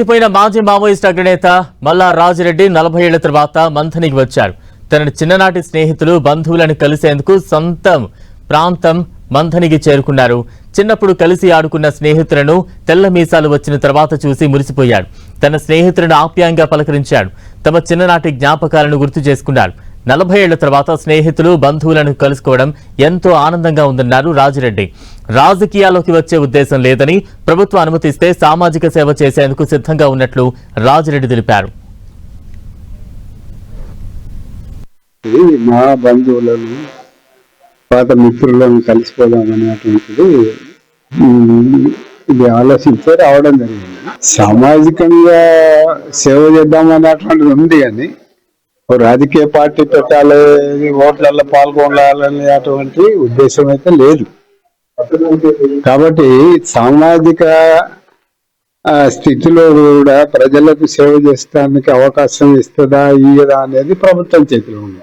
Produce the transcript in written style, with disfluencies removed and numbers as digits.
పోయిన మాజీ మావోయిస్ట్ అగ్రనేత మల్లా రాజిరెడ్డి 40 ఏళ్ల తర్వాత మంథనికి వచ్చారు. తన చిన్ననాటి స్నేహితులు బంధువులను కలిసేందుకు సొంతం ప్రాంతం మంథనికి చేరుకున్నారు. చిన్నప్పుడు కలిసి ఆడుకున్న స్నేహితులను తెల్ల మీసాలు వచ్చిన తర్వాత చూసి మురిసిపోయాడు. తన స్నేహితులను ఆప్యాయంగా పలకరించాడు. తమ చిన్ననాటి జ్ఞాపకాలను గుర్తు చేసుకున్నారు. 40 ఏళ్ల తర్వాత స్నేహితులు బంధువులను కలుసుకోవడం ఎంతో ఆనందంగా ఉందన్నారు రాజిరెడ్డి. రాజకీయాల్లోకి వచ్చే ఉద్దేశం లేదని, ప్రభుత్వం అనుమతిస్తే సామాజిక సేవ చేసేందుకు సిద్ధంగా ఉన్నట్లు రాజిరెడ్డి తెలిపారు. మా బంధువులను పాత మిత్రులను కలిసిపోదాం అనేటువంటిది ఇది ఆలోచించే రావడం జరిగింది. సామాజికంగా సేవ చేద్దాం అనేటువంటిది ఉంది కానీ రాజకీయ పార్టీ పెట్టాలి, ఓట్లలో పాల్గొనాలని అటువంటి ఉద్దేశం అయితే లేదు. కాబట్టి సామాజిక స్థితిలో కూడా ప్రజలకు సేవ చేసడానికి అవకాశం ఇస్తుందా ఇయ్యదా అనేది ప్రభుత్వం చేతిలో ఉంది.